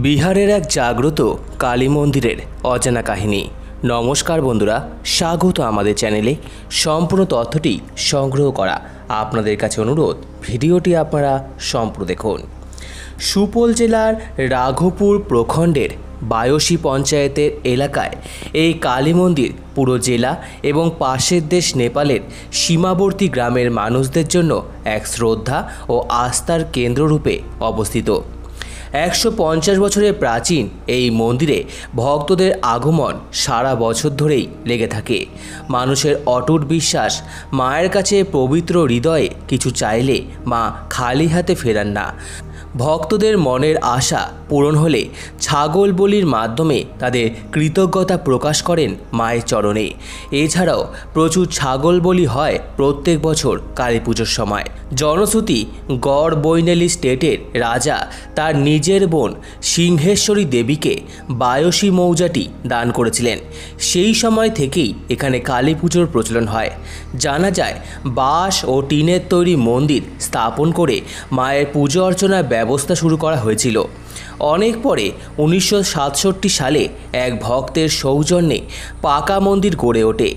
বিহারের এক জাগ্রত কালী মন্দিরের অজানা কাহিনী। নমস্কার বন্ধুরা, স্বাগত আমাদের চ্যানেলে। সম্পূর্ণ তথ্যটি সংগ্রহ করা আপনাদের কাছে অনুরোধ, ভিডিওটি আপনারা সম্পূর্ণ দেখুন। সুপৌল জেলার রাঘোপুর প্রখণ্ডের বায়সী পঞ্চায়েতের এলাকায় এই কালী মন্দির পুরো জেলা এবং পাশের দেশ নেপালের সীমাবর্তী গ্রামের মানুষদের জন্য এক শ্রদ্ধা ও আস্থার কেন্দ্ররূপে অবস্থিত। 150 বছরের প্রাচীন এই মন্দিরে ভক্তদের আগমন সারা বছর ধরেই লেগে থাকে। মানুষের অটুট বিশ্বাস, মায়ের কাছে পবিত্র হৃদয়ে কিছু চাইলে মা খালি হাতে ফেরান না। ভক্তদের মনের আশা পূরণ হলে ছাগল বলির মাধ্যমে তাদের কৃতজ্ঞতা প্রকাশ করেন মায়ের চরণে। এছাড়াও প্রচুর ছাগল বলি হয় প্রত্যেক বছর কালী পুজোর সময়। জনশ্রুতি, গড় বৈনালী স্টেটের রাজা তার নিজের বোন সিংহেশ্বরী দেবীকে বায়সী মৌজাটি দান করেছিলেন। সেই সময় থেকেই এখানে কালী পুজোর প্রচলন হয়। জানা যায় বাঁশ ও টিনের তৈরি মন্দির স্থাপন করে মায়ের পুজো অর্চনার ব্যবস্থা শুরু করা হয়েছিল। অনেক পরে 1967 সালে এক ভক্তের সৌজন্যে পাকা মন্দির গড়ে ওঠে।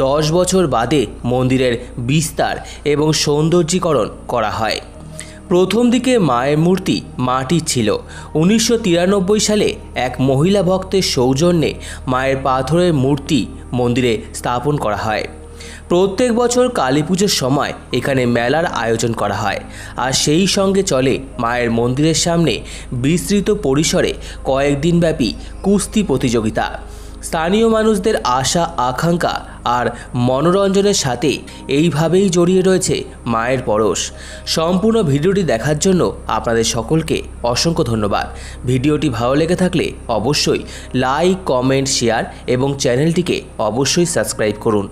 10 বছর বাদে মন্দিরের বিস্তার এবং সৌন্দর্যীকরণ করা হয়। প্রথম দিকে মায়ের মূর্তি মাটির ছিল। 1993 সালে এক মহিলা ভক্তের সৌজন্যে মায়ের পাথরের মূর্তি মন্দিরে স্থাপন করা হয়। প্রত্যেক বছর কালী পুজোর সময় এখানে মেলার আয়োজন করা হয়, আর সেই সঙ্গে চলে মায়ের মন্দিরের সামনে বিস্তৃত পরিসরে কয়েকদিনব্যাপী কুস্তি প্রতিযোগিতা। স্থানীয় মানুষদের আশা আকাঙ্ক্ষা আর মনোরঞ্জনের সাথে এইভাবেই জড়িয়ে রয়েছে মায়ের পরশ। সম্পূর্ণ ভিডিওটি দেখার জন্য আপনাদের সকলকে অসংখ্য ধন্যবাদ। ভিডিওটি ভালো লেগে থাকলে অবশ্যই লাইক, কমেন্ট, শেয়ার এবং চ্যানেলটিকে অবশ্যই সাবস্ক্রাইব করুন।